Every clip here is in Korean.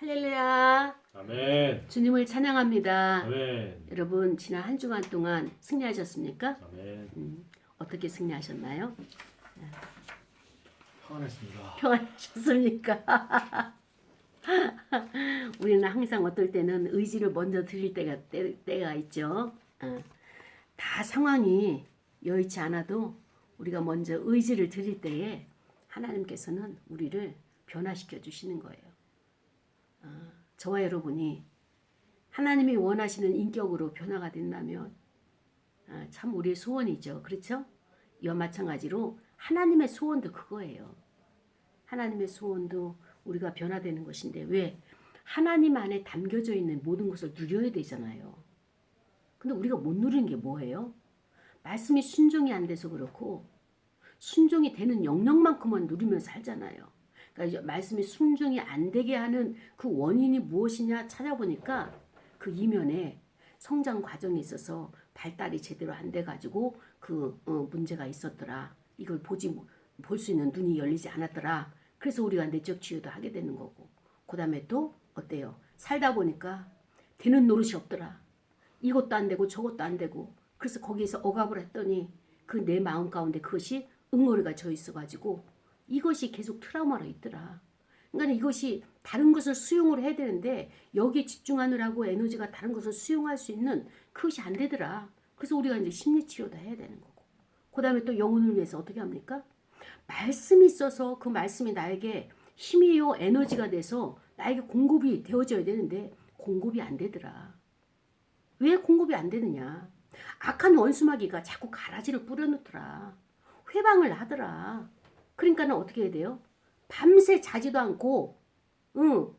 할렐루야. 아멘. 주님을 찬양합니다. 아멘. 여러분 지난 한 주간 동안 승리하셨습니까? 아멘. 어떻게 승리하셨나요? 평안했습니다. 평안하셨습니까? 우리는 항상 어떨 때는 의지를 먼저 드릴 때가 있죠. 다 상황이 여의치 않아도 우리가 먼저 의지를 드릴 때에 하나님께서는 우리를 변화시켜 주시는 거예요. 저와 여러분이 하나님이 원하시는 인격으로 변화가 된다면 참 우리의 소원이죠. 그렇죠? 이와 마찬가지로 하나님의 소원도 그거예요. 하나님의 소원도 우리가 변화되는 것인데 왜? 하나님 안에 담겨져 있는 모든 것을 누려야 되잖아요. 근데 우리가 못 누리는 게 뭐예요? 말씀이 순종이 안 돼서 그렇고 순종이 되는 영역만큼만 누리면 살잖아요. 그러니까 말씀이 순종이 안 되게 하는 그 원인이 무엇이냐 찾아보니까 그 이면에 성장 과정에 있어서 발달이 제대로 안 돼가지고 그 문제가 있었더라. 이걸 볼 수 있는 눈이 열리지 않았더라. 그래서 우리가 내적 치유도 하게 되는 거고 그 다음에 또 어때요? 살다 보니까 되는 노릇이 없더라. 이것도 안 되고 저것도 안 되고 그래서 거기에서 억압을 했더니 그 내 마음 가운데 그것이 응어리가 져 있어가지고 이것이 계속 트라우마로 있더라. 그러니까 이것이 다른 것을 수용을 해야 되는데 여기에 집중하느라고 에너지가 다른 것을 수용할 수 있는 그것이 안 되더라. 그래서 우리가 이제 심리치료도 해야 되는 거고 그 다음에 또 영혼을 위해서 어떻게 합니까? 말씀이 있어서 그 말씀이 나에게 힘이요 에너지가 돼서 나에게 공급이 되어져야 되는데 공급이 안 되더라. 왜 공급이 안 되느냐? 악한 원수마귀가 자꾸 가라지를 뿌려놓더라. 회방을 하더라. 그러니까는 어떻게 해야 돼요? 밤새 자지도 않고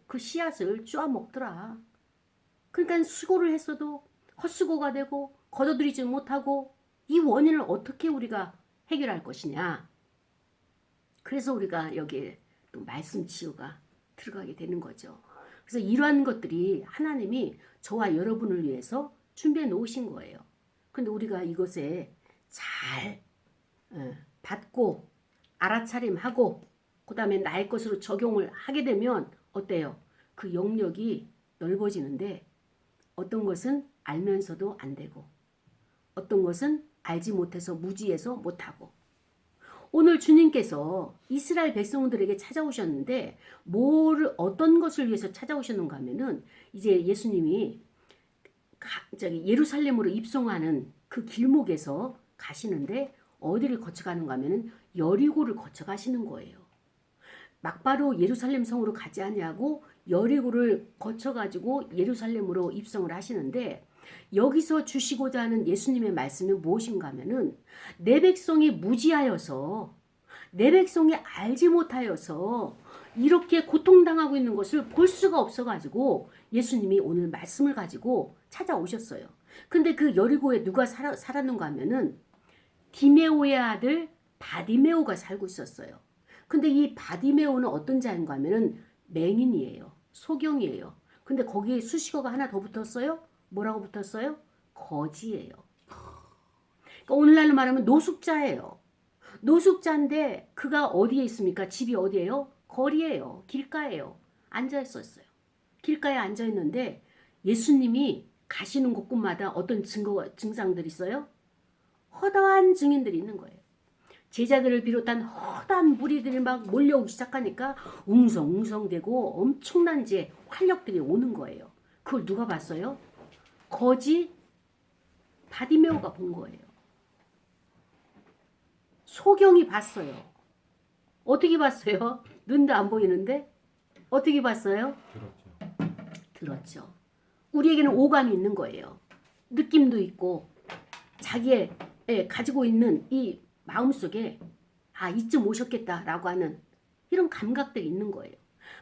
그 씨앗을 쪼아 먹더라. 그러니까 수고를 했어도 헛수고가 되고 거둬들이지 못하고 이 원인을 어떻게 우리가 해결할 것이냐. 그래서 우리가 여기에 또 말씀 치유가 들어가게 되는 거죠. 그래서 이러한 것들이 하나님이 저와 여러분을 위해서 준비해 놓으신 거예요. 근데 우리가 이것에 잘 받고 알아차림하고 그 다음에 나의 것으로 적용을 하게 되면 어때요? 그 영역이 넓어지는데 어떤 것은 알면서도 안 되고 어떤 것은 알지 못해서 무지해서 못하고 오늘 주님께서 이스라엘 백성들에게 찾아오셨는데 어떤 것을 위해서 찾아오셨는가 하면은 이제 예수님이 예루살렘으로 입성하는 그 길목에서 가시는데 어디를 거쳐가는가 하면은 여리고를 거쳐가시는 거예요. 막바로 예루살렘 성으로 가지 아니하고 여리고를 거쳐가지고 예루살렘으로 입성을 하시는데 여기서 주시고자 하는 예수님의 말씀이 무엇인가 하면은 내 백성이 무지하여서 내 백성이 알지 못하여서 이렇게 고통당하고 있는 것을 볼 수가 없어가지고 예수님이 오늘 말씀을 가지고 찾아오셨어요. 근데 그 여리고에 누가 살았는가 하면은 디메오의 아들 바디메오가 살고 있었어요. 근데 이 바디메오는 어떤 자인가 하면은 맹인이에요. 소경이에요. 근데 거기에 수식어가 하나 더 붙었어요. 뭐라고 붙었어요? 거지예요. 그러니까 오늘날로 말하면 노숙자예요. 노숙자인데 그가 어디에 있습니까? 집이 어디예요? 거리예요. 길가예요. 앉아있었어요. 길가에 앉아있는데 예수님이 가시는 곳곳마다 어떤 증상들이 있어요? 허다한 증인들이 있는 거예요. 제자들을 비롯한 허다한 무리들이 막 몰려오기 시작하니까 웅성웅성대고 엄청난 이제 활력들이 오는 거예요. 그걸 누가 봤어요? 거지 바디메오가 본 거예요. 소경이 봤어요. 어떻게 봤어요? 눈도 안 보이는데 어떻게 봤어요? 들었죠. 우리에게는 오감이 있는 거예요. 느낌도 있고 자기의 가지고 있는 이 마음속에 이쯤 오셨겠다라고 하는 이런 감각들이 있는 거예요.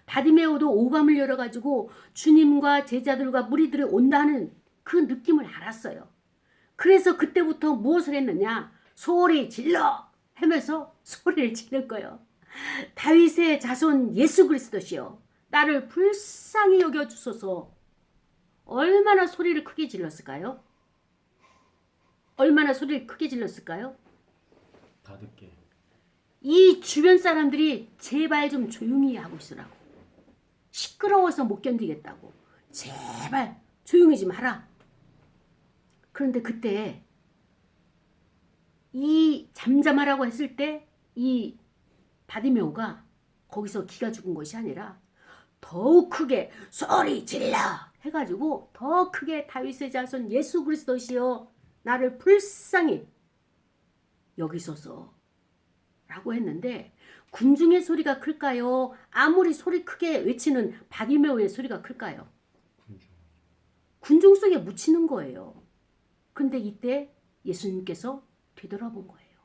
바디메오도 오감을 열어가지고 주님과 제자들과 무리들이 온다는 그 느낌을 알았어요. 그래서 그때부터 무엇을 했느냐? 소리 질러! 하면서 소리를 지른 거예요. 다윗의 자손 예수 그리스도시여 나를 불쌍히 여겨주소서. 얼마나 소리를 크게 질렀을까요? 얼마나 소리를 크게 질렀을까요? 다 듣게. 이 주변 사람들이 제발 좀 조용히 하고 있으라고. 시끄러워서 못 견디겠다고. 제발 조용히 좀 하라. 그런데 그때 이 잠잠하라고 했을 때 이 바디메오가 거기서 기가 죽은 것이 아니라 더욱 크게 소리 질러 해가지고 더 크게 다윗의 자손 예수 그리스도시여 나를 불쌍히 여기소서 라고 했는데 군중의 소리가 클까요? 아무리 소리 크게 외치는 바디메오의 소리가 클까요? 군중 속에 묻히는 거예요. 근데 이때 예수님께서 되돌아본 거예요.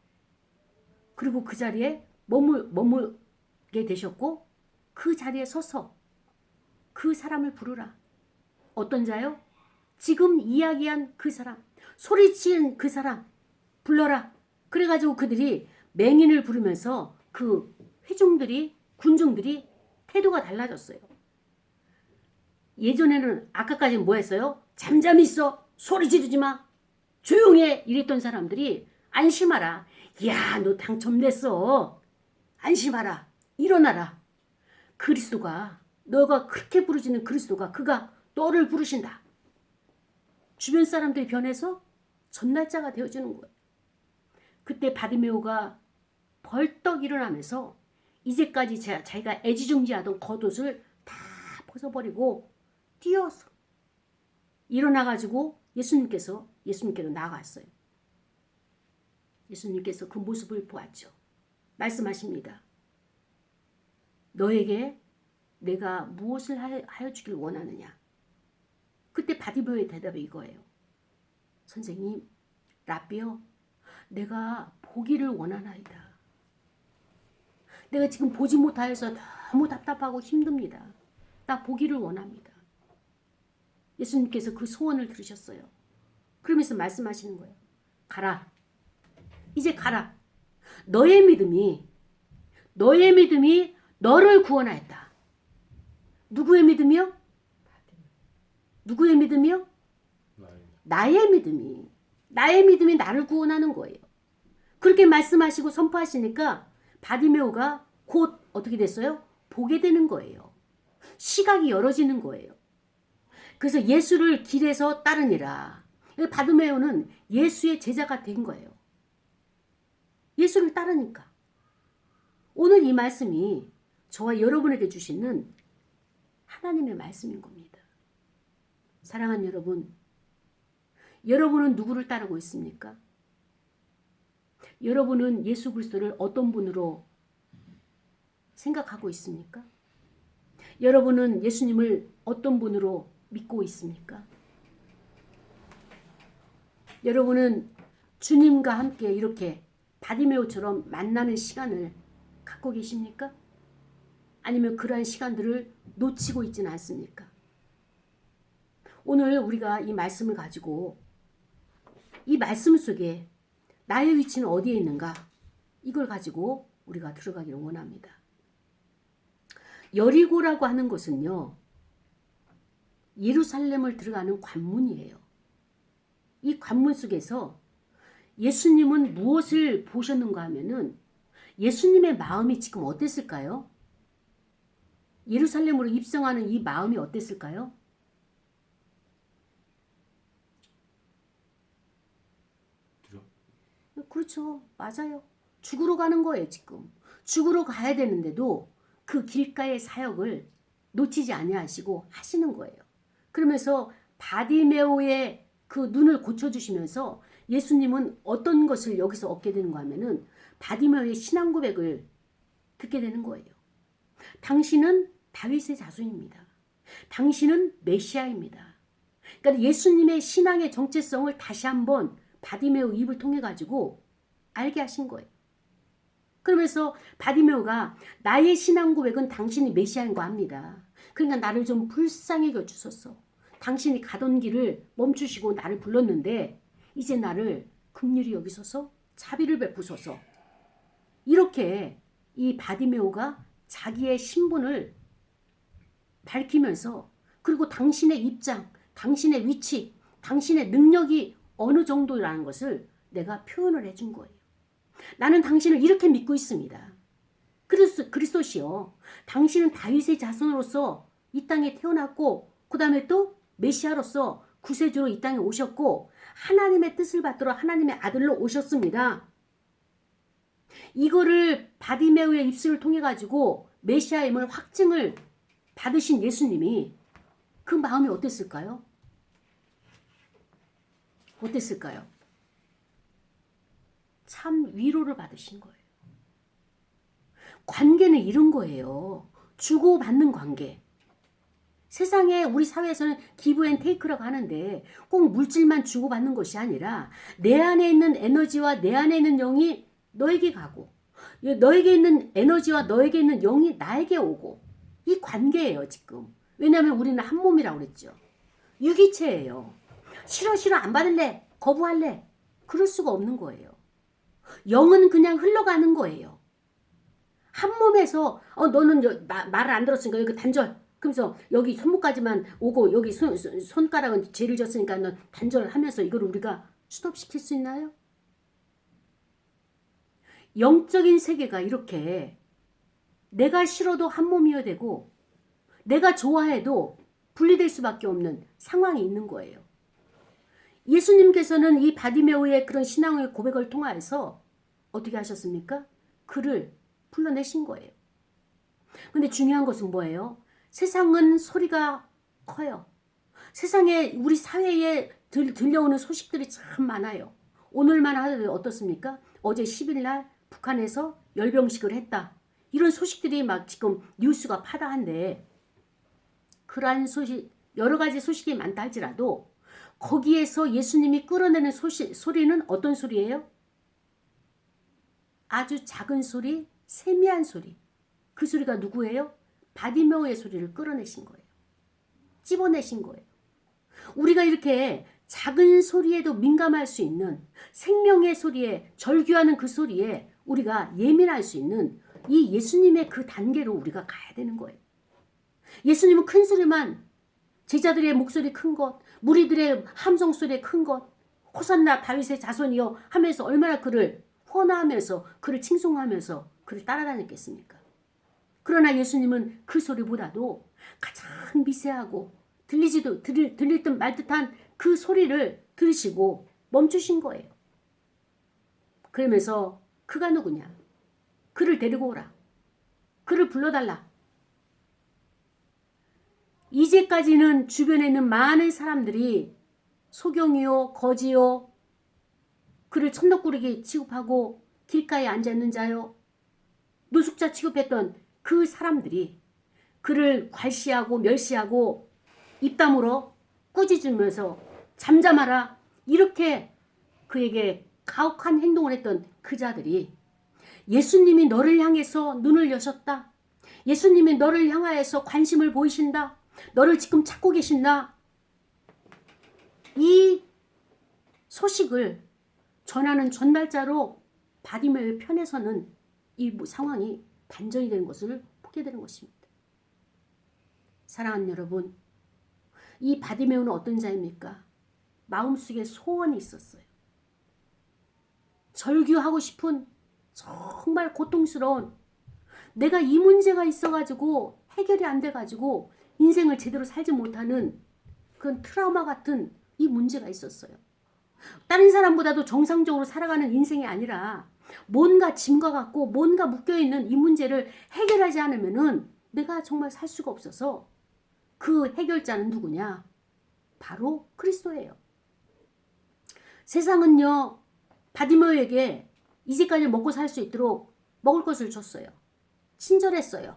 그리고 그 자리에 머물게 되셨고 그 자리에 서서 그 사람을 부르라. 어떤 자요? 지금 이야기한 그 사람, 소리치는 그 사람 불러라. 그래가지고 그들이 맹인을 부르면서 그 회중들이 군중들이 태도가 달라졌어요. 예전에는 아까까지는 뭐 했어요? 잠잠히 있어. 소리 지르지 마. 조용히 해. 이랬던 사람들이 안심하라. 야, 너 당첨됐어. 안심하라. 일어나라. 그리스도가 너가 그렇게 부르짖는 그리스도가 그가 너를 부르신다. 주변 사람들이 변해서 전날짜가 되어주는 거예요. 그때 바디메오가 벌떡 일어나면서 이제까지 자기가 애지중지하던 겉옷을 다 벗어버리고 뛰어서 일어나가지고 예수님께로 나아갔어요. 예수님께서 그 모습을 보았죠. 말씀하십니다. 너에게 내가 무엇을 하여 주길 원하느냐? 그때 바디메오의 대답이 이거예요. 선생님, 라비요, 내가 보기를 원하나이다. 내가 지금 보지 못하여서 너무 답답하고 힘듭니다. 나 보기를 원합니다. 예수님께서 그 소원을 들으셨어요. 그러면서 말씀하시는 거예요. 가라. 이제 가라. 너의 믿음이 너를 구원하였다. 누구의 믿음이요? 누구의 믿음이요? 나의 믿음이 나를 구원하는 거예요. 그렇게 말씀하시고 선포하시니까 바디메오가 곧 어떻게 됐어요? 보게 되는 거예요. 시각이 열어지는 거예요. 그래서 예수를 길에서 따르니라. 바디메오는 예수의 제자가 된 거예요. 예수를 따르니까. 오늘 이 말씀이 저와 여러분에게 주시는 하나님의 말씀인 겁니다. 사랑하는 여러분, 여러분은 누구를 따르고 있습니까? 여러분은 예수 그리스도를 어떤 분으로 생각하고 있습니까? 여러분은 예수님을 어떤 분으로 믿고 있습니까? 여러분은 주님과 함께 이렇게 바디메오처럼 만나는 시간을 갖고 계십니까? 아니면 그러한 시간들을 놓치고 있지는 않습니까? 오늘 우리가 이 말씀을 가지고 이 말씀 속에 나의 위치는 어디에 있는가? 이걸 가지고 우리가 들어가기를 원합니다. 여리고라고 하는 것은요, 예루살렘을 들어가는 관문이에요. 이 관문 속에서 예수님은 무엇을 보셨는가 하면은 예수님의 마음이 지금 어땠을까요? 예루살렘으로 입성하는 이 마음이 어땠을까요? 그렇죠. 맞아요. 죽으러 가는 거예요, 지금. 죽으러 가야 되는데도 그 길가의 사역을 놓치지 아니하시고 하시는 거예요. 그러면서 바디메오의 그 눈을 고쳐주시면서 예수님은 어떤 것을 여기서 얻게 되는가 하면은 바디메오의 신앙 고백을 듣게 되는 거예요. 당신은 다윗의 자손입니다. 당신은 메시아입니다. 그러니까 예수님의 신앙의 정체성을 다시 한번 바디메오 입을 통해 가지고 알게 하신 거예요. 그러면서 바디메오가 나의 신앙 고백은 당신이 메시아인 거 압니다. 그러니까 나를 좀 불쌍히 여주소서. 당신이 가던 길을 멈추시고 나를 불렀는데 이제 나를 긍휼히 여기소서, 자비를 베푸소서. 이렇게 이 바디메오가 자기의 신분을 밝히면서 그리고 당신의 입장, 당신의 위치, 당신의 능력이 어느 정도라는 것을 내가 표현을 해준 거예요. 나는 당신을 이렇게 믿고 있습니다. 그리스도시여, 당신은 다윗의 자손으로서 이 땅에 태어났고 그 다음에 또 메시아로서 구세주로 이 땅에 오셨고 하나님의 뜻을 받들어 하나님의 아들로 오셨습니다. 이거를 바디메오의 입술을 통해 가지고 메시아임을 확증을 받으신 예수님이 그 마음이 어땠을까요? 어땠을까요? 참 위로를 받으신 거예요. 관계는 이런 거예요. 주고받는 관계. 세상에 우리 사회에서는 기브 앤 테이크라고 하는데 꼭 물질만 주고받는 것이 아니라 내 안에 있는 에너지와 내 안에 있는 영이 너에게 가고 너에게 있는 에너지와 너에게 있는 영이 나에게 오고 이 관계예요 지금. 왜냐하면 우리는 한 몸이라고 그랬죠. 유기체예요. 싫어 안 받을래 거부할래 그럴 수가 없는 거예요. 영은 그냥 흘러가는 거예요. 한 몸에서 너는 말을 안 들었으니까 여기 단절. 그러면서 여기 손목까지만 오고 여기 손가락은 죄를 졌으니까 넌 단절하면서 이걸 우리가 스톱시킬 수 있나요? 영적인 세계가 이렇게 내가 싫어도 한 몸이어야 되고 내가 좋아해도 분리될 수밖에 없는 상황이 있는 거예요. 예수님께서는 이 바디메오의 그런 신앙의 고백을 통하여서 어떻게 하셨습니까? 그를 불러내신 거예요. 근데 중요한 것은 뭐예요? 세상은 소리가 커요. 세상에 우리 사회에 들려오는 소식들이 참 많아요. 오늘만 하더라도 어떻습니까? 어제 10일 날 북한에서 열병식을 했다. 이런 소식들이 막 지금 뉴스가 파다한데 그러한 소식 여러 가지 소식이 많다 할지라도 거기에서 예수님이 끌어내는 소리는 어떤 소리예요? 아주 작은 소리, 세미한 소리. 그 소리가 누구예요? 바디메오의 소리를 끌어내신 거예요. 찝어내신 거예요. 우리가 이렇게 작은 소리에도 민감할 수 있는 생명의 소리에 절규하는 그 소리에 우리가 예민할 수 있는 이 예수님의 그 단계로 우리가 가야 되는 거예요. 예수님은 큰 소리만 제자들의 목소리 큰 것, 무리들의 함성 소리 큰 것, 호산나 다윗의 자손이여 하면서 얼마나 그를 헌화하면서 그를 칭송하면서 그를 따라다녔겠습니까? 그러나 예수님은 그 소리보다도 가장 미세하고 들릴 듯 말 듯한 그 소리를 들으시고 멈추신 거예요. 그러면서 그가 누구냐? 그를 데리고 오라. 그를 불러달라. 이제까지는 주변에 있는 많은 사람들이 소경이요 거지요 그를 천덕꾸러기 취급하고 길가에 앉아있는 자요 노숙자 취급했던 그 사람들이 그를 괄시하고 멸시하고 입다물어 꾸짖으면서 잠잠하라 이렇게 그에게 가혹한 행동을 했던 그 자들이 예수님이 너를 향해서 눈을 여셨다. 예수님이 너를 향하여서 관심을 보이신다. 너를 지금 찾고 계신다. 이 소식을 전하는 전달자로 바디메오의 편에서는 이 상황이 반전이 되는 것을 보게 되는 것입니다. 사랑하는 여러분, 이 바디메오는 어떤 자입니까? 마음속에 소원이 있었어요. 절규하고 싶은 정말 고통스러운 내가 이 문제가 있어가지고 해결이 안 돼가지고 인생을 제대로 살지 못하는 그런 트라우마 같은 이 문제가 있었어요. 다른 사람보다도 정상적으로 살아가는 인생이 아니라 뭔가 짐과 같고 뭔가 묶여있는 이 문제를 해결하지 않으면은 내가 정말 살 수가 없어서 그 해결자는 누구냐? 바로 그리스도예요. 세상은요, 바디메오에게 이제까지 먹고 살 수 있도록 먹을 것을 줬어요. 친절했어요.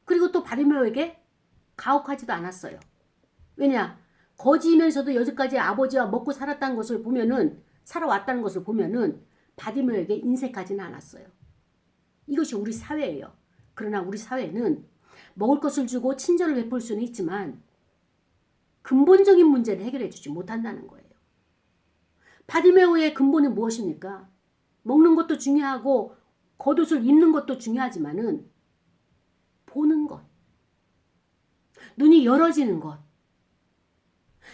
그리고 또 바디메오에게 가혹하지도 않았어요. 왜냐? 거지이면서도 여지까지 아버지와 먹고 살았다는 것을 보면은 살아왔다는 것을 보면은 바디메오에게 인색하지는 않았어요. 이것이 우리 사회예요. 그러나 우리 사회는 먹을 것을 주고 친절을 베풀 수는 있지만 근본적인 문제를 해결해 주지 못한다는 거예요. 바디메오의 근본은 무엇입니까? 먹는 것도 중요하고 겉옷을 입는 것도 중요하지만은 보는 것, 눈이 열어지는 것.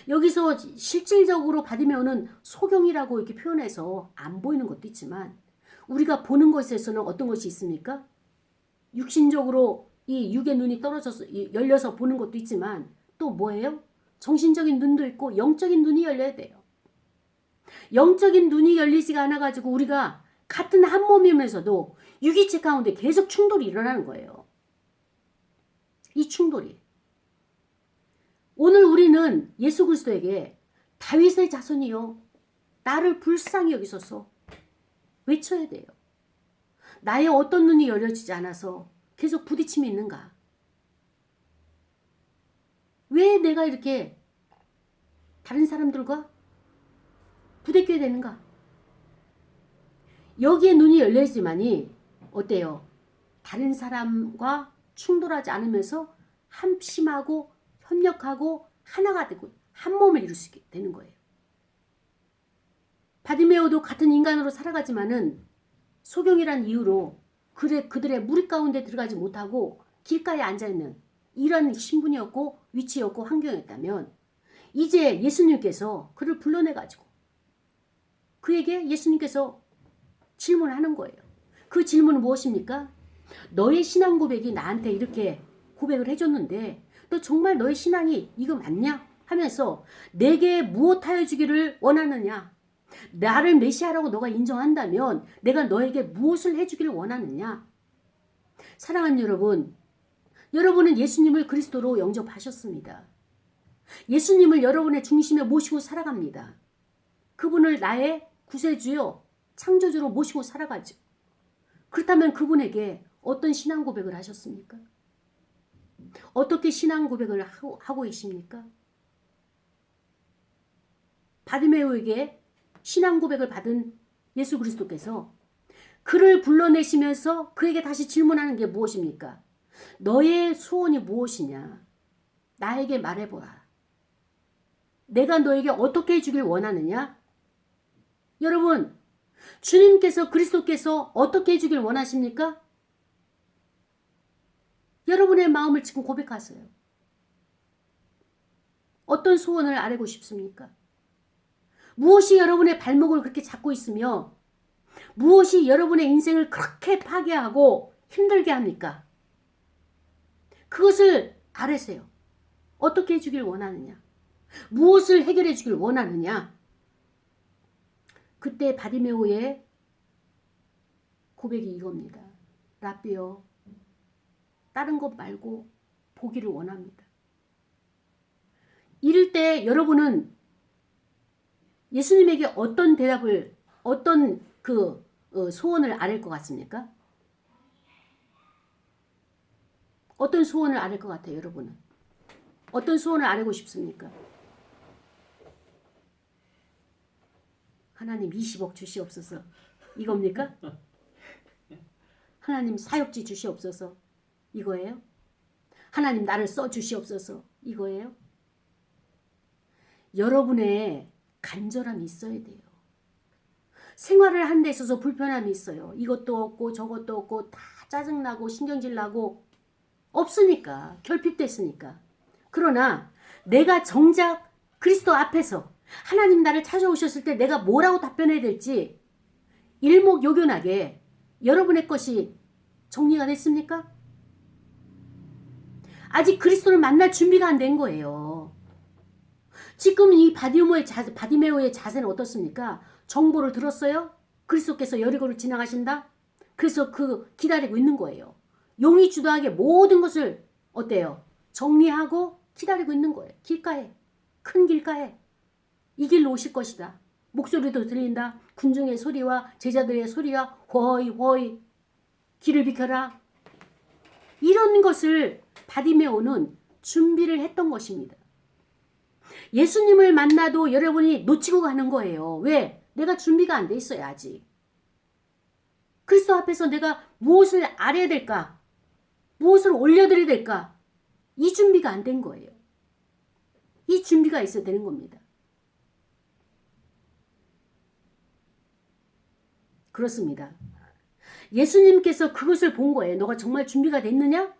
여기서 실질적으로 바디메오는 소경이라고 이렇게 표현해서 안 보이는 것도 있지만 우리가 보는 것에서는 어떤 것이 있습니까? 육신적으로 이 육의 눈이 떨어져서 열려서 보는 것도 있지만 또 뭐예요? 정신적인 눈도 있고 영적인 눈이 열려야 돼요. 영적인 눈이 열리지가 않아가지고 우리가 같은 한 몸이면서도 유기체 가운데 계속 충돌이 일어나는 거예요. 이 충돌이. 오늘 우리는 예수 그리스도에게 다윗의 자손이요, 나를 불쌍히 여기소서 외쳐야 돼요. 나의 어떤 눈이 열려지지 않아서 계속 부딪힘이 있는가? 왜 내가 이렇게 다른 사람들과 부대껴야 되는가? 여기에 눈이 열려야지만이 어때요? 다른 사람과 충돌하지 않으면서 합심하고 협력하고 하나가 되고 한 몸을 이룰 수 있게 되는 거예요. 바디메오도 같은 인간으로 살아가지만은 소경이란 이유로 그들의 무리 가운데 들어가지 못하고 길가에 앉아있는 이런 신분이었고 위치였고 환경이었다면 이제 예수님께서 그를 불러내가지고 그에게 예수님께서 질문하는 거예요. 그 질문은 무엇입니까? 너의 신앙 고백이 나한테 이렇게 고백을 해줬는데 너 정말 너의 신앙이 이거 맞냐? 하면서 내게 무엇하여 주기를 원하느냐? 나를 메시아라고 너가 인정한다면 내가 너에게 무엇을 해주기를 원하느냐? 사랑하는 여러분, 여러분은 예수님을 그리스도로 영접하셨습니다. 예수님을 여러분의 중심에 모시고 살아갑니다. 그분을 나의 구세주요, 창조주로 모시고 살아가죠. 그렇다면 그분에게 어떤 신앙 고백을 하셨습니까? 어떻게 신앙 고백을 하고 계십니까? 바디메오에게 신앙 고백을 받은 예수 그리스도께서 그를 불러내시면서 그에게 다시 질문하는 게 무엇입니까? 너의 소원이 무엇이냐? 나에게 말해보라. 내가 너에게 어떻게 해주길 원하느냐? 여러분, 주님께서 그리스도께서 어떻게 해주길 원하십니까? 여러분의 마음을 지금 고백하세요. 어떤 소원을 아뢰고 싶습니까? 무엇이 여러분의 발목을 그렇게 잡고 있으며 무엇이 여러분의 인생을 그렇게 파괴하고 힘들게 합니까? 그것을 아뢰세요. 어떻게 해주길 원하느냐? 무엇을 해결해 주길 원하느냐? 그때 바디메오의 고백이 이겁니다. 라비여, 다른 것 말고 보기를 원합니다. 이럴 때 여러분은 예수님에게 어떤 대답을, 어떤 소원을 아랠 것 같습니까? 어떤 소원을 아랠 것 같아요, 여러분은? 어떤 소원을 아뢰고 싶습니까? 하나님 20억 주시옵소서. 이겁니까? 하나님 사역지 주시옵소서. 이거예요? 하나님 나를 써 주시옵소서. 이거예요? 여러분의 간절함이 있어야 돼요. 생활을 하는 데 있어서 불편함이 있어요. 이것도 없고 저것도 없고 다 짜증나고 신경질 나고 없으니까, 결핍됐으니까. 그러나 내가 정작 그리스도 앞에서 하나님 나를 찾아오셨을 때 내가 뭐라고 답변해야 될지 일목요연하게 여러분의 것이 정리가 됐습니까? 아직 그리스도를 만날 준비가 안 된 거예요. 지금 이 바디메오의 자세는 어떻습니까? 정보를 들었어요? 그리스도께서 여리고를 지나가신다? 그래서 기다리고 있는 거예요. 용이 주도하게 모든 것을 어때요? 정리하고 기다리고 있는 거예요. 길가에, 큰 길가에. 이 길로 오실 것이다. 목소리도 들린다. 군중의 소리와 제자들의 소리와 호이 호이 길을 비켜라. 이런 것을 바디메오는 준비를 했던 것입니다. 예수님을 만나도 여러분이 놓치고 가는 거예요. 왜? 내가 준비가 안 돼 있어요, 아직. 그리스도 앞에서 내가 무엇을 아뢰야 될까? 무엇을 올려드려야 될까? 이 준비가 안 된 거예요. 이 준비가 있어야 되는 겁니다. 그렇습니다. 예수님께서 그것을 본 거예요. 너가 정말 준비가 됐느냐?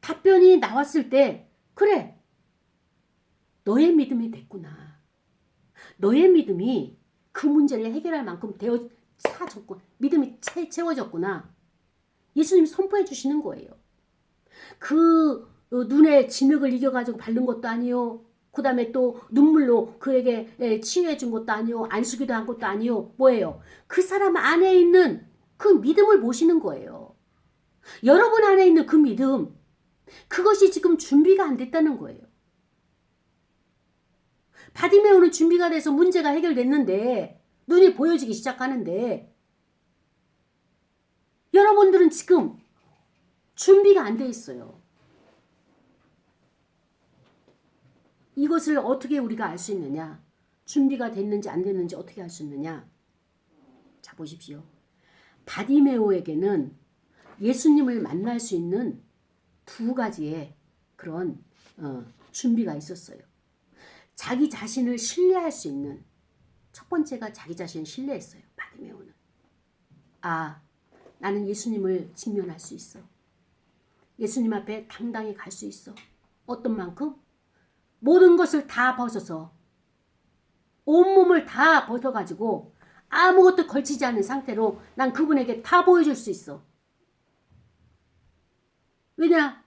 답변이 나왔을 때 그래, 너의 믿음이 됐구나. 너의 믿음이 그 문제를 해결할 만큼 차졌고 믿음이 채워졌구나. 예수님이 선포해 주시는 거예요. 그 눈에 진흙을 이겨가지고 바른 것도 아니요. 그 다음에 또 눈물로 그에게 치유해 준 것도 아니요. 안수기도 한 것도 아니요. 뭐예요? 그 사람 안에 있는 그 믿음을 보시는 거예요. 여러분 안에 있는 그 믿음, 그것이 지금 준비가 안 됐다는 거예요. 바디메오는 준비가 돼서 문제가 해결됐는데 눈이 보여지기 시작하는데 여러분들은 지금 준비가 안 돼 있어요. 이것을 어떻게 우리가 알 수 있느냐? 준비가 됐는지 안 됐는지 어떻게 알 수 있느냐? 자, 보십시오. 바디메오에게는 예수님을 만날 수 있는 두 가지의 그런 준비가 있었어요. 자기 자신을 신뢰할 수 있는, 첫 번째가 자기 자신을 신뢰했어요. 바디메오는. 아, 나는 예수님을 직면할 수 있어. 예수님 앞에 당당히 갈 수 있어. 어떤 만큼? 모든 것을 다 벗어서, 온몸을 다 벗어가지고 아무것도 걸치지 않은 상태로 난 그분에게 다 보여줄 수 있어. 왜냐?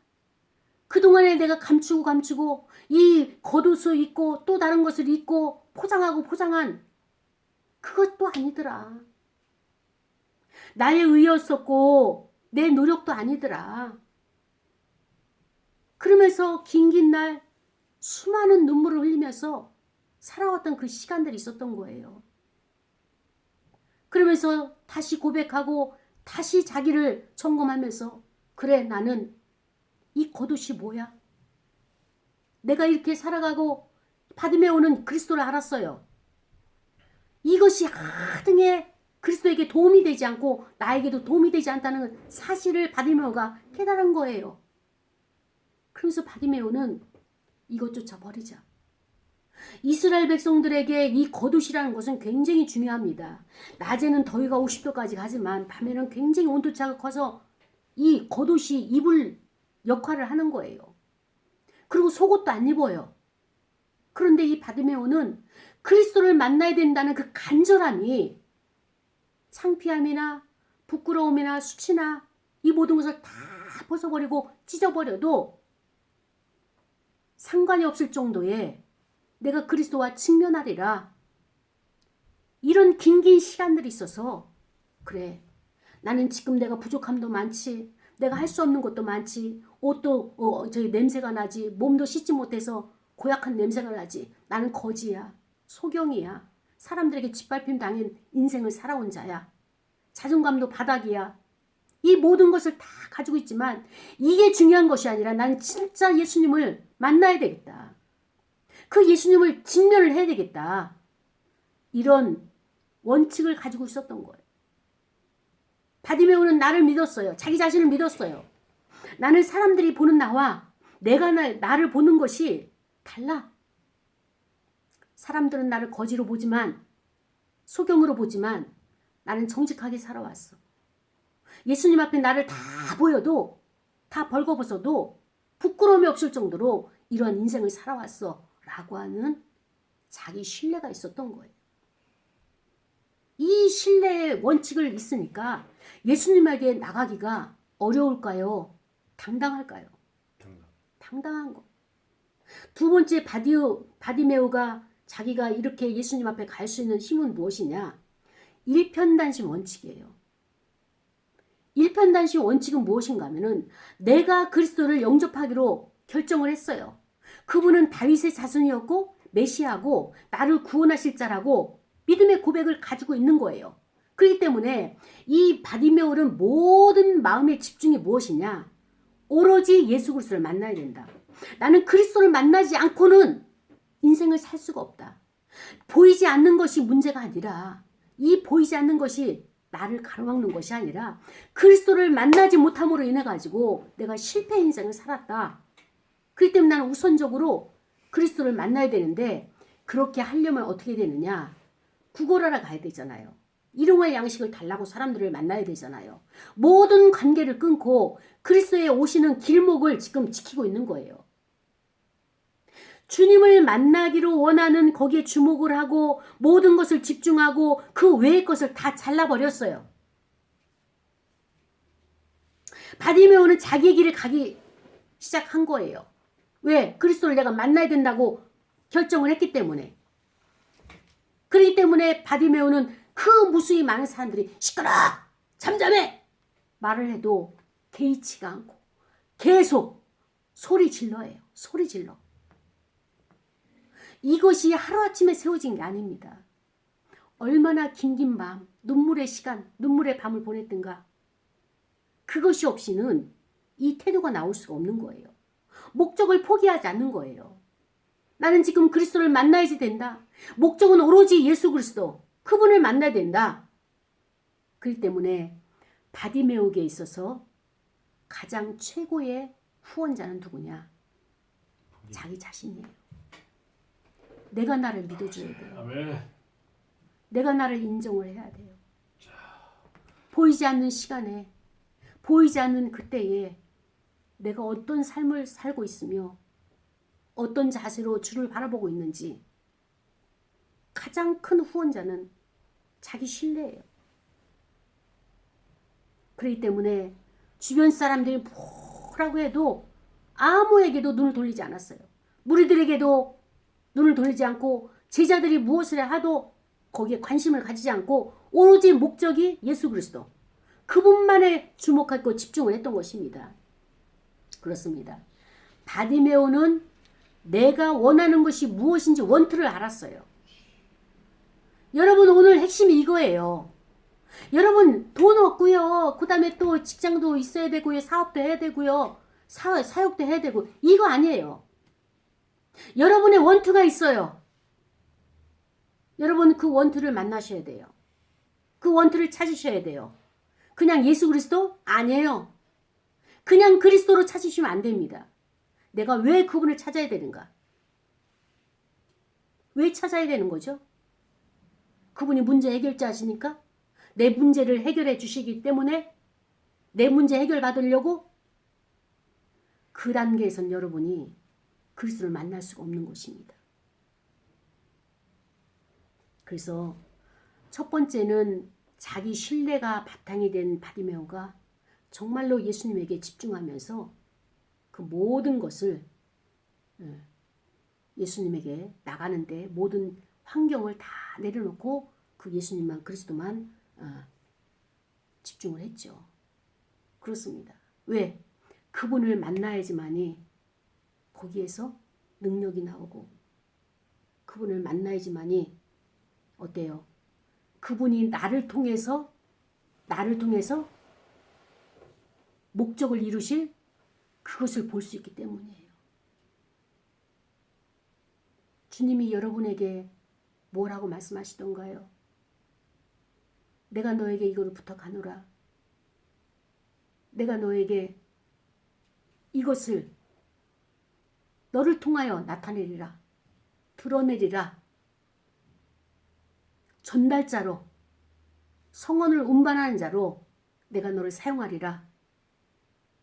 그동안에 내가 감추고 이 겉옷을 입고 또 다른 것을 입고 포장한 그것도 아니더라. 나의 의였었고 내 노력도 아니더라. 그러면서 긴 날 수많은 눈물을 흘리면서 살아왔던 그 시간들이 있었던 거예요. 그러면서 다시 고백하고 다시 자기를 점검하면서 그래, 나는 이 겉옷이 뭐야? 내가 이렇게 살아가고 바디메오는 그리스도를 알았어요. 이것이 하등에 그리스도에게 도움이 되지 않고 나에게도 도움이 되지 않다는 사실을 바디메오가 깨달은 거예요. 그러면서 바디메오는 이것조차 버리자. 이스라엘 백성들에게 이 겉옷이라는 것은 굉장히 중요합니다. 낮에는 더위가 50도까지 가지만 밤에는 굉장히 온도차가 커서 이 겉옷이 입을 역할을 하는 거예요. 그리고 속옷도 안 입어요. 그런데 이 바디메오는 그리스도를 만나야 된다는 그 간절함이 창피함이나 부끄러움이나 수치나 이 모든 것을 다 벗어버리고 찢어버려도 상관이 없을 정도의 내가 그리스도와 직면하리라. 이런 긴 시간들이 있어서 그래, 나는 지금 내가 부족함도 많지, 내가 할 수 없는 것도 많지, 옷도 저기 냄새가 나지, 몸도 씻지 못해서 고약한 냄새가 나지, 나는 거지야, 소경이야, 사람들에게 짓밟힘 당한 인생을 살아온 자야, 자존감도 바닥이야. 이 모든 것을 다 가지고 있지만 이게 중요한 것이 아니라 난 진짜 예수님을 만나야 되겠다. 그 예수님을 직면을 해야 되겠다. 이런 원칙을 가지고 있었던 거예요. 바디메오는 나를 믿었어요. 자기 자신을 믿었어요. 나는 사람들이 보는 나와 내가 나를 보는 것이 달라. 사람들은 나를 거지로 보지만, 소경으로 보지만 나는 정직하게 살아왔어. 예수님 앞에 나를 다 보여도, 다 벌거벗어도 부끄러움이 없을 정도로 이런 인생을 살아왔어 라고 하는 자기 신뢰가 있었던 거예요. 이 신뢰의 원칙을 있으니까 예수님에게 나가기가 어려울까요? 당당할까요? 당당한 거. 두 번째, 바디메오가 자기가 이렇게 예수님 앞에 갈 수 있는 힘은 무엇이냐? 일편단심 원칙이에요. 일편단심 원칙은 무엇인가 하면은 내가 그리스도를 영접하기로 결정을 했어요. 그분은 다윗의 자손이었고 메시아고 나를 구원하실 자라고 믿음의 고백을 가지고 있는 거예요. 그렇기 때문에 이 바디메오는 모든 마음의 집중이 무엇이냐? 오로지 예수 그리스도를 만나야 된다. 나는 그리스도를 만나지 않고는 인생을 살 수가 없다. 보이지 않는 것이 문제가 아니라, 이 보이지 않는 것이 나를 가로막는 것이 아니라 그리스도를 만나지 못함으로 인해 가지고 내가 실패 인생을 살았다. 그렇기 때문에 나는 우선적으로 그리스도를 만나야 되는데, 그렇게 하려면 어떻게 되느냐? 구걸하러 가야 되잖아요. 일용할 양식을 달라고 사람들을 만나야 되잖아요. 모든 관계를 끊고 그리스도에 오시는 길목을 지금 지키고 있는 거예요. 주님을 만나기로 원하는 거기에 주목을 하고 모든 것을 집중하고 그 외의 것을 다 잘라버렸어요. 바디메오는 자기의 길을 시작한 거예요. 왜? 그리스도를 내가 만나야 된다고 결정을 했기 때문에. 그렇기 때문에 바디메오는 그 무수히 많은 사람들이 시끄러! 잠잠해! 말을 해도 개의치가 않고 계속 소리 질러해요. 소리 질러. 이것이 하루아침에 세워진 게 아닙니다. 얼마나 긴긴 밤, 눈물의 시간, 눈물의 밤을 보냈던가. 그것이 없이는 이 태도가 나올 수가 없는 거예요. 목적을 포기하지 않는 거예요. 나는 지금 그리스도를 만나야지 된다. 목적은 오로지 예수 그리스도. 그분을 만나야 된다. 그렇기 때문에 바디메오에게 있어서 가장 최고의 후원자는 누구냐? 자기 자신이에요. 내가 나를 믿어줘야 돼요. 아멘. 내가 나를 인정을 해야 돼요. 보이지 않는 시간에, 보이지 않는 그때에 내가 어떤 삶을 살고 있으며 어떤 자세로 주를 바라보고 있는지 가장 큰 후원자는 자기 신뢰예요. 그렇기 때문에 주변 사람들이 뭐라고 해도 아무에게도 눈을 돌리지 않았어요. 무리들에게도 눈을 돌리지 않고 제자들이 무엇을 하도 거기에 관심을 가지지 않고 오로지 목적이 예수 그리스도. 그분만에 주목하고 집중을 했던 것입니다. 그렇습니다. 바디메오는 내가 원하는 것이 무엇인지 원투를 알았어요. 여러분 오늘 핵심이 이거예요. 여러분 돈 없고요. 그 다음에 또 직장도 있어야 되고요. 사업도 해야 되고요. 사역도 해야 되고 이거 아니에요. 여러분의 원투가 있어요. 여러분 그 원투를 만나셔야 돼요. 그 원투를 찾으셔야 돼요. 그냥 예수 그리스도? 아니에요. 그냥 그리스도로 찾으시면 안 됩니다. 내가 왜 그분을 찾아야 되는가? 왜 찾아야 되는 거죠? 그분이 문제 해결자시니까 내 문제를 해결해 주시기 때문에 내 문제 해결 받으려고 그 단계에선 여러분이 그리스도를 만날 수가 없는 것입니다. 그래서 첫 번째는 자기 신뢰가 바탕이 된 바디메오가 정말로 예수님에게 집중하면서 그 모든 것을 예수님에게 나가는데 모든 환경을 다 내려놓고 그 예수님만 그리스도만 집중을 했죠. 그렇습니다. 왜? 그분을 만나야지만이 거기에서 능력이 나오고 그분을 만나야지만이 어때요? 그분이 나를 통해서 목적을 이루실 그것을 볼 수 있기 때문이에요. 주님이 여러분에게 뭐라고 말씀하시던가요? 내가 너에게 이거를 부탁하노라. 내가 너에게 이것을 너를 통하여 나타내리라. 드러내리라. 전달자로 성언을 운반하는 자로 내가 너를 사용하리라.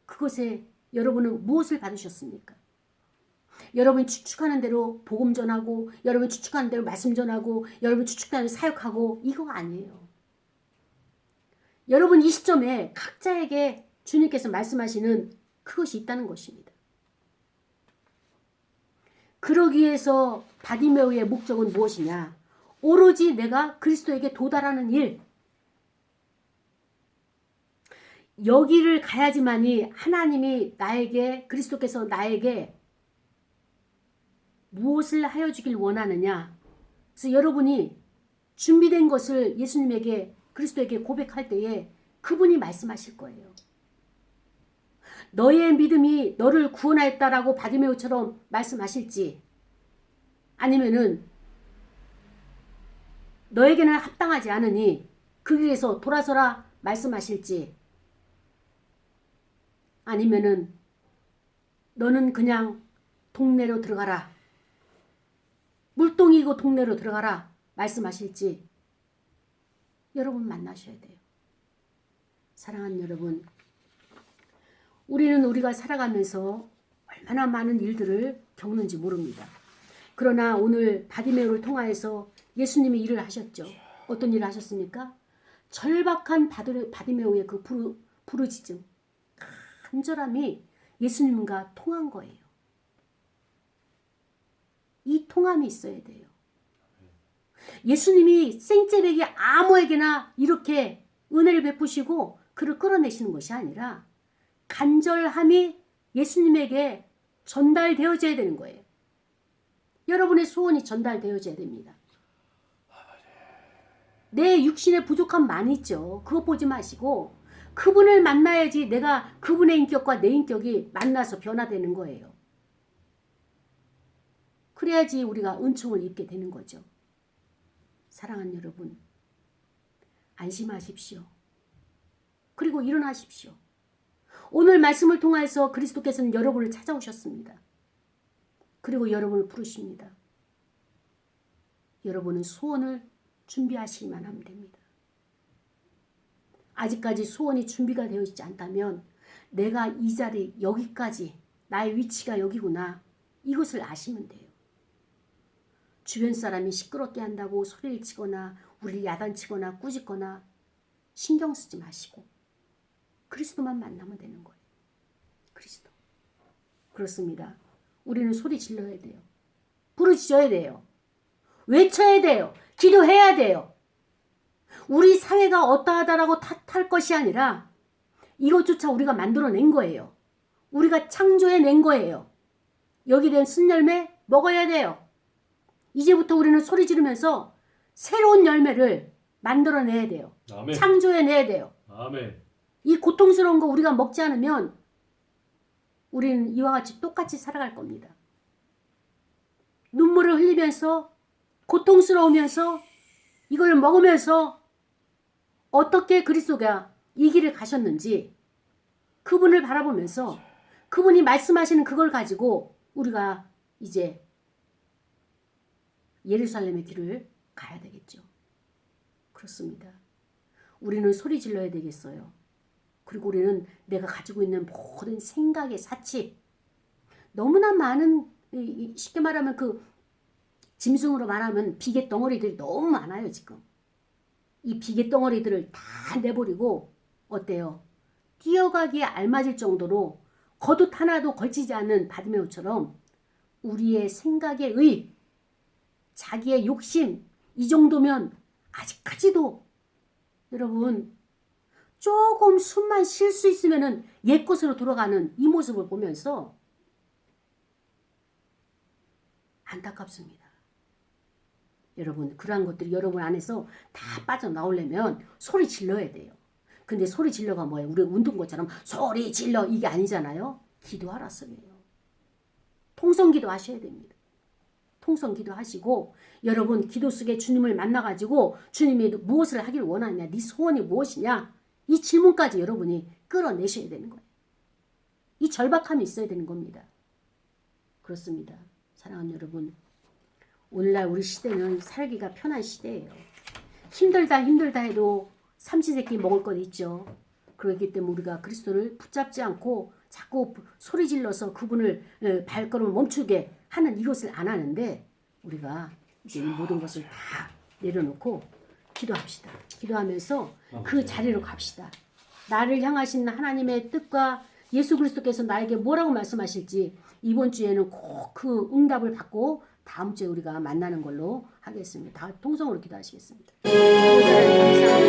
그것에 여러분은 무엇을 받으셨습니까? 여러분이 추측하는 대로 복음 전하고 여러분이 추측하는 대로 말씀 전하고 여러분이 추측하는 대로 사역하고 이거 아니에요. 여러분 이 시점에 각자에게 주님께서 말씀하시는 그것이 있다는 것입니다. 그러기 위해서 바디메오의 목적은 무엇이냐? 오로지 내가 그리스도에게 도달하는 일. 여기를 가야지만이 하나님이 나에게 그리스도께서 나에게 무엇을 하여 주길 원하느냐. 그래서 여러분이 준비된 것을 예수님에게 그리스도에게 고백할 때에 그분이 말씀하실 거예요. 너의 믿음이 너를 구원하였다라고 바디메오처럼 말씀하실지 아니면은 너에게는 합당하지 않으니 그 길에서 돌아서라 말씀하실지 아니면은 너는 그냥 동네로 들어가라. 물동이고 동네로 들어가라 말씀하실지 여러분 만나셔야 돼요. 사랑하는 여러분, 우리는 우리가 살아가면서 얼마나 많은 일들을 겪는지 모릅니다. 그러나 오늘 바디메오를 통하여서 예수님이 일을 하셨죠. 어떤 일을 하셨습니까? 절박한 바디메오의 그 부르짖음, 간절함이 예수님과 통한 거예요. 이 통함이 있어야 돼요. 예수님이 생째배기 아무에게나 이렇게 은혜를 베푸시고 그를 끌어내시는 것이 아니라 간절함이 예수님에게 전달되어져야 되는 거예요. 여러분의 소원이 전달되어져야 됩니다. 내 육신의 부족함 많이 있죠. 그거 보지 마시고 그분을 만나야지 내가 그분의 인격과 내 인격이 만나서 변화되는 거예요. 그래야지 우리가 은총을 입게 되는 거죠. 사랑하는 여러분, 안심하십시오. 그리고 일어나십시오. 오늘 말씀을 통해서 그리스도께서는 여러분을 찾아오셨습니다. 그리고 여러분을 부르십니다. 여러분은 소원을 준비하시기만 하면 됩니다. 아직까지 소원이 준비가 되어 있지 않다면 내가 이 자리 여기까지 나의 위치가 여기구나 이것을 아시면 돼요. 주변 사람이 시끄럽게 한다고 소리를 치거나 우리를 야단치거나 꾸짖거나 신경 쓰지 마시고 그리스도만 만나면 되는 거예요. 그리스도. 그렇습니다. 우리는 소리 질러야 돼요. 부르짖어야 돼요. 외쳐야 돼요. 기도해야 돼요. 우리 사회가 어떠하다라고 탓할 것이 아니라 이것조차 우리가 만들어낸 거예요. 우리가 창조해낸 거예요. 여기 된 순열매 먹어야 돼요. 이제부터 우리는 소리 지르면서 새로운 열매를 만들어내야 돼요. 아멘. 창조해내야 돼요. 아멘. 이 고통스러운 거 우리가 먹지 않으면 우리는 이와 같이 똑같이 살아갈 겁니다. 눈물을 흘리면서 고통스러우면서 이걸 먹으면서 어떻게 그리스도가 이 길을 가셨는지 그분을 바라보면서 그분이 말씀하시는 그걸 가지고 우리가 이제 예루살렘의 길을 가야 되겠죠. 그렇습니다. 우리는 소리 질러야 되겠어요. 그리고 우리는 내가 가지고 있는 모든 생각의 사치, 너무나 많은, 쉽게 말하면 그 짐승으로 말하면 비계 덩어리들이 너무 많아요. 지금 이 비계 덩어리들을 다 내버리고 어때요? 뛰어가기에 알맞을 정도로 겉옷 하나도 걸치지 않는 바디메오처럼 우리의 생각에 의, 자기의 욕심 이 정도면 아직까지도 여러분 조금 숨만 쉴 수 있으면은 옛 곳으로 돌아가는 이 모습을 보면서 안타깝습니다. 여러분 그러한 것들이 여러분 안에서 다 빠져나오려면 소리 질러야 돼요. 근데 소리 질러가 뭐예요? 우리 운동권처럼 소리 질러 이게 아니잖아요. 기도하라 써요. 통성기도 하셔야 됩니다. 통성기도 하시고 여러분 기도 속에 주님을 만나가지고 주님이 무엇을 하길 원하냐, 네 소원이 무엇이냐 이 질문까지 여러분이 끌어내셔야 되는 거예요. 이 절박함이 있어야 되는 겁니다. 그렇습니다. 사랑하는 여러분, 오늘날 우리 시대는 살기가 편한 시대예요. 힘들다 해도 삼시세끼 먹을 것 있죠. 그렇기 때문에 우리가 그리스도를 붙잡지 않고 자꾸 소리 질러서 그분을 발걸음을 멈추게 하는 이것을 안 하는데 우리가 이제 이 모든 것을 다 내려놓고 기도합시다. 기도하면서 그 자리로 갑시다. 나를 향하신 하나님의 뜻과 예수 그리스도께서 나에게 뭐라고 말씀하실지 이번 주에는 꼭 그 응답을 받고 다음 주에 우리가 만나는 걸로 하겠습니다. 다 통성으로 기도하시겠습니다. 아버지 하나님 감사합니다.